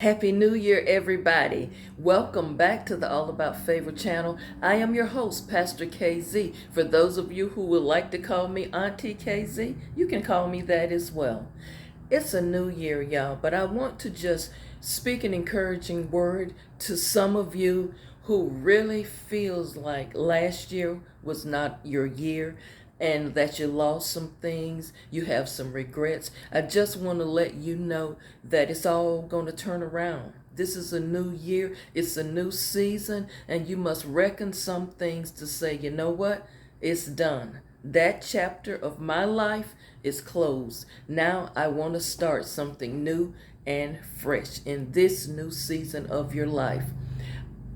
Happy New Year, everybody. Welcome back to the All About Favor channel. I am your host, Pastor KZ. For those of you who would like to call me Auntie KZ, you can call me that as well. It's a new year, y'all, but I want to just speak an encouraging word to some of you who really feels like last year was not your year and that you lost some things, you have some regrets. I just want to let you know that it's all going to turn around. This is a new year, it's a new season, and you must reckon some things to say, you know what? It's done. That chapter of my life is closed. Now I want to start something new and fresh in this new season of your life.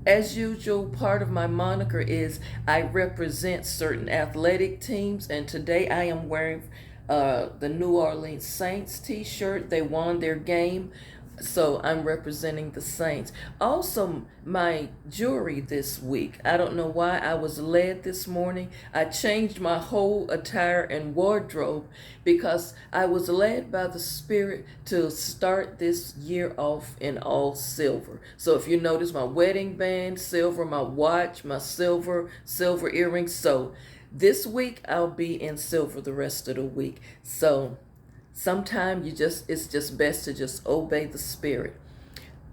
As usual, part of my moniker is I represent certain athletic teams, and today I am wearing the New Orleans Saints t-shirt. They won their game, so I'm representing the Saints. Also, my jewelry this week. I don't know why I was led this morning. I changed my whole attire and wardrobe because I was led by the Spirit to start this year off in all silver. So if you notice, my wedding band, silver, my watch, my silver earrings. So this week I'll be in silver the rest of the week. So sometimes it's just best to just obey the Spirit.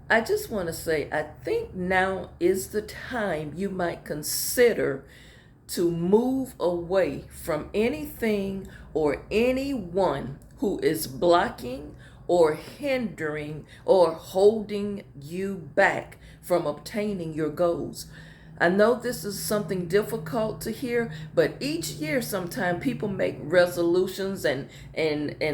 I just want to say, I think now is the time you might consider to move away from anything or anyone who is blocking or hindering or holding you back from obtaining your goals. I know this is something difficult to hear, but each year sometimes people make resolutions and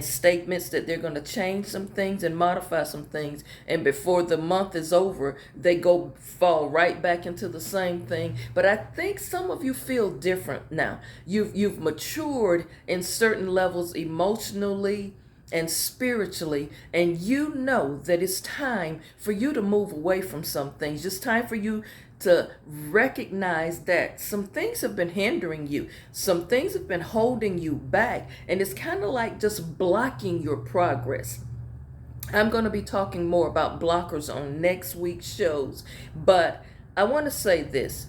statements that they're going to change some things and modify some things, and before the month is over, they go fall right back into the same thing. But I think some of you feel different now. You've matured in certain levels emotionally and spiritually, and you know that it's time for you to move away from some things. It's time for you to recognize that some things have been hindering you, some things have been holding you back, and it's kind of like just blocking your progress. I'm going to be talking more about blockers on next week's shows, but I want to say this: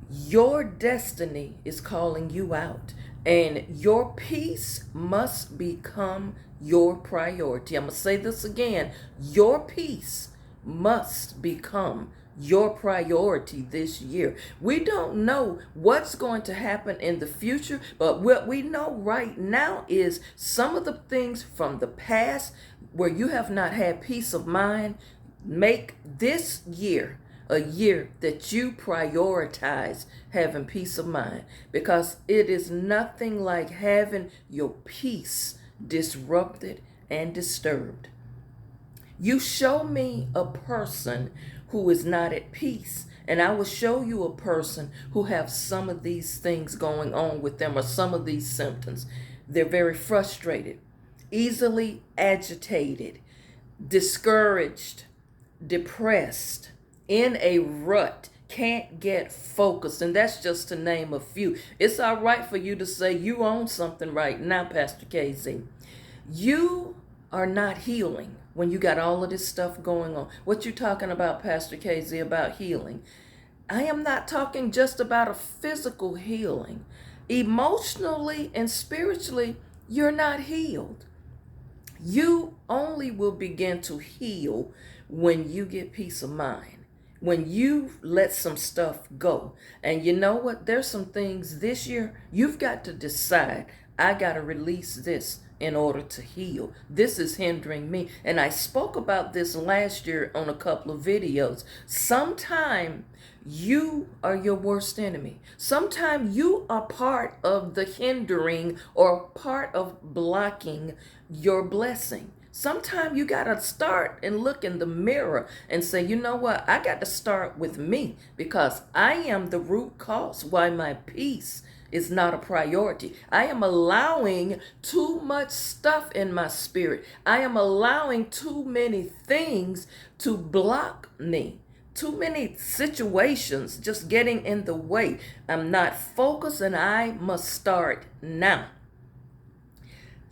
your destiny is calling you out, and your peace must become your priority. I'm going to say this again: your peace must become your priority this year. We don't know what's going to happen in the future, but what we know right now is some of the things from the past where you have not had peace of mind. Make this year a year that you prioritize having peace of mind, because it is nothing like having your peace disrupted and disturbed. You show me a person who is not at peace, and I will show you a person who have some of these things going on with them or some of these symptoms. They're very frustrated, easily agitated, discouraged, depressed, in a rut, can't get focused, and that's just to name a few. It's all right for you to say you own something right now, Pastor KZ. You are not healing when you got all of this stuff going on. What you talking about, Pastor KZ, about healing? I am not talking just about a physical healing. Emotionally and spiritually, you're not healed. You only will begin to heal when you get peace of mind, when you let some stuff go. And you know what? There's some things this year you've got to decide, I got to release this in order to heal. This is hindering me. And I spoke about this last year on a couple of videos. Sometime you are your worst enemy. Sometimes you are part of the hindering or part of blocking your blessing. Sometimes you got to start and look in the mirror and say, you know what? I got to start with me, because I am the root cause why my peace is not a priority. I am allowing too much stuff in my spirit. I am allowing too many things to block me. Too many situations just getting in the way. I'm not focused, and I must start now.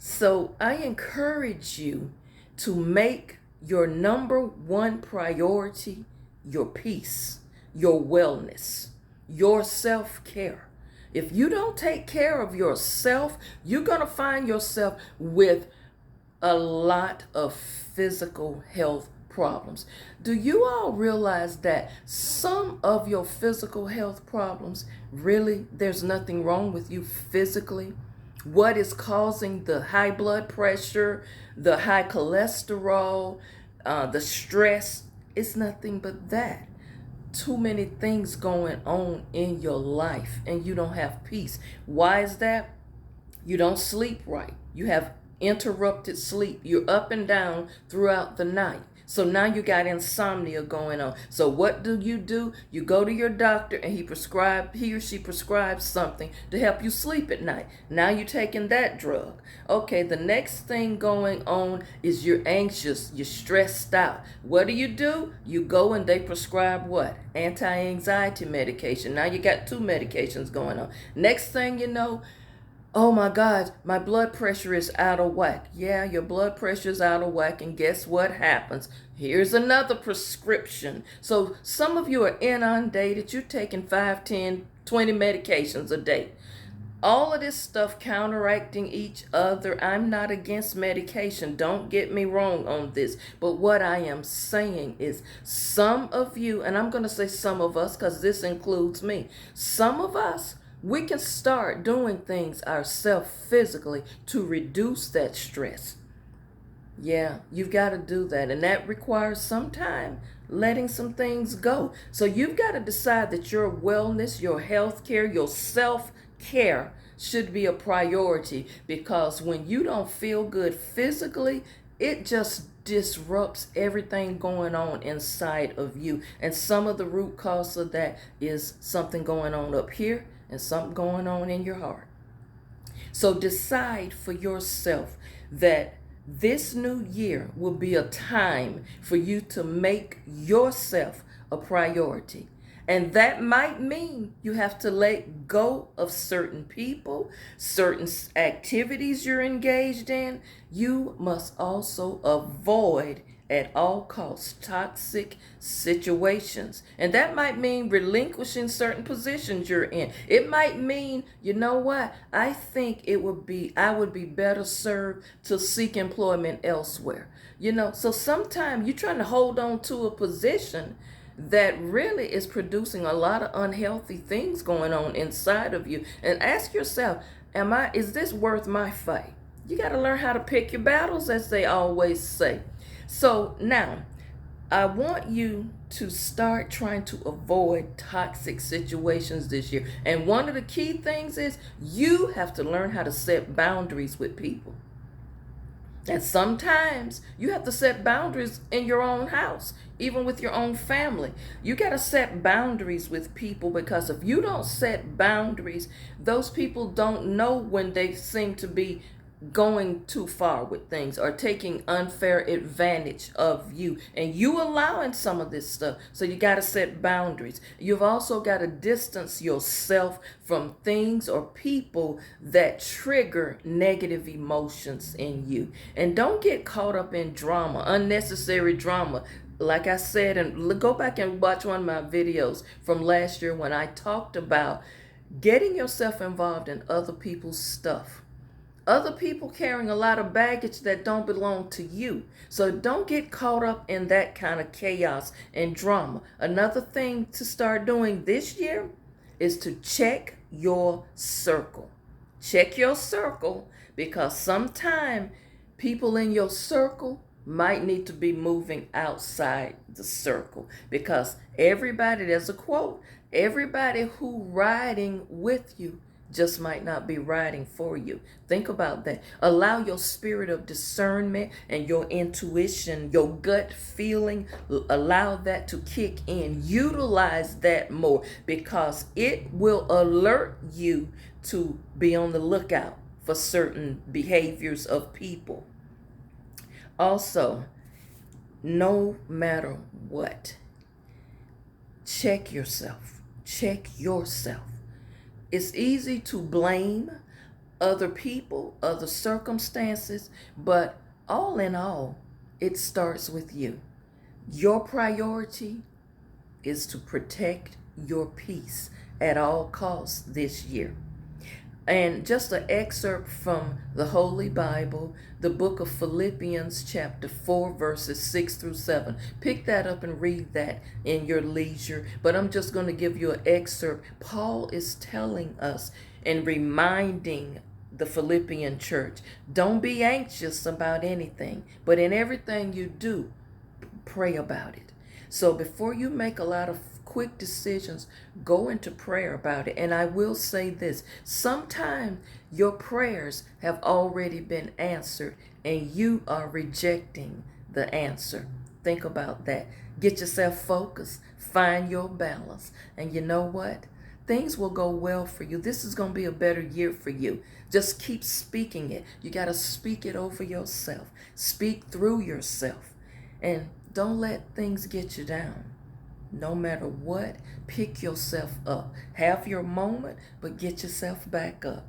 So I encourage you to make your number one priority, your peace, your wellness, your self-care. If you don't take care of yourself, you're going to find yourself with a lot of physical health problems. Do you all realize that some of your physical health problems, really, there's nothing wrong with you physically? What is causing the high blood pressure, the high cholesterol, the stress? It's nothing but that. Too many things going on in your life and you don't have peace. Why is that? You don't sleep right. You have interrupted sleep. You're up and down throughout the night. So now you got insomnia going on. So what do? You go to your doctor and he or she prescribes something to help you sleep at night. Now you're taking that drug. Okay, the next thing going on is you're anxious, you're stressed out. What do? You go and they prescribe what? Anti-anxiety medication. Now you got two medications going on. Next thing you know, oh my God, my blood pressure is out of whack. Yeah, your blood pressure is out of whack. And guess what happens? Here's another prescription. So some of you are inundated. You're taking 5, 10, 20 medications a day. All of this stuff counteracting each other. I'm not against medication. Don't get me wrong on this. But what I am saying is some of you, and I'm going to say some of us because this includes me, some of us, we can start doing things ourselves physically to reduce that stress. Yeah, you've got to do that. And that requires some time letting some things go. So you've got to decide that your wellness, your health care, your self-care should be a priority, because when you don't feel good physically, it just disrupts everything going on inside of you. And some of the root cause of that is something going on up here and something going on in your heart. So decide for yourself that this new year will be a time for you to make yourself a priority. And that might mean you have to let go of certain people, certain activities you're engaged in. You must also avoid at all costs toxic situations. And that might mean relinquishing certain positions you're in. It might mean, you know what? I think I would be better served to seek employment elsewhere. So sometimes you're trying to hold on to a position that really is producing a lot of unhealthy things going on inside of you. And ask yourself, is this worth my fight? You got to learn how to pick your battles, as they always say. So now, I want you to start trying to avoid toxic situations this year. And one of the key things is you have to learn how to set boundaries with people. And sometimes you have to set boundaries in your own house, even with your own family. You got to set boundaries with people, because if you don't set boundaries, those people don't know when they seem to be going too far with things or taking unfair advantage of you, and you allowing some of this stuff. So you got to set boundaries. You've also got to distance yourself from things or people that trigger negative emotions in you. And don't get caught up in drama, unnecessary drama. Like I said, and go back and watch one of my videos from last year when I talked about getting yourself involved in other people's stuff. Other people carrying a lot of baggage that don't belong to you. So don't get caught up in that kind of chaos and drama. Another thing to start doing this year is to check your circle. Check your circle, because sometimes people in your circle might need to be moving outside the circle, because there's a quote, everybody who riding with you just might not be riding for you. Think about that. Allow your spirit of discernment and your intuition, your gut feeling, allow that to kick in. Utilize that more, because it will alert you to be on the lookout for certain behaviors of people. Also, no matter what, check yourself. Check yourself. It's easy to blame other people, other circumstances, but all in all, It starts with you. Your priority is to protect your peace at all costs this year. And just an excerpt from the Holy Bible, the book of Philippians chapter 4, verses 6 through 7. Pick that up and read that in your leisure. But I'm just going to give you an excerpt. Paul is telling us and reminding the Philippian church, don't be anxious about anything, but in everything you do, pray about it. So before you make a lot of quick decisions, go into prayer about it. And I will say this, sometimes your prayers have already been answered and you are rejecting the answer. Think about that. Get yourself focused, find your balance, and you know what? Things will go well for you. This is going to be a better year for you. Just keep speaking it. You got to speak it over yourself. Speak through yourself. And don't let things get you down. No matter what, pick yourself up. Have your moment, but get yourself back up.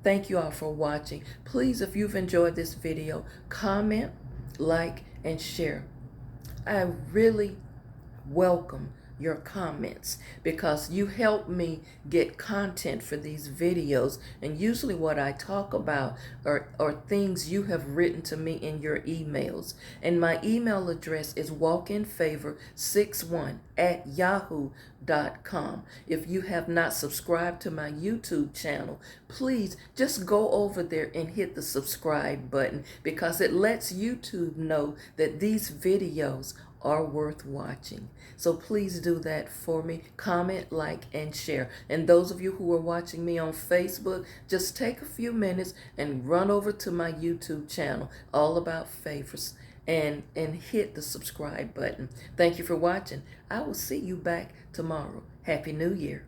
Thank you all for watching. Please, if you've enjoyed this video, comment, like, and share. I really welcome your comments because you help me get content for these videos, and usually what I talk about are things you have written to me in your emails, and my email address is walkinfavor61@yahoo.com. If you have not subscribed to my YouTube channel, please just go over there and hit the subscribe button because it lets YouTube know that these videos are worth watching. So please do that for me. Comment, like, and share. And those of you who are watching me on Facebook, just take a few minutes and run over to my YouTube channel, All About Favors, and hit the subscribe button. Thank you for watching. I will see you back tomorrow. Happy New Year.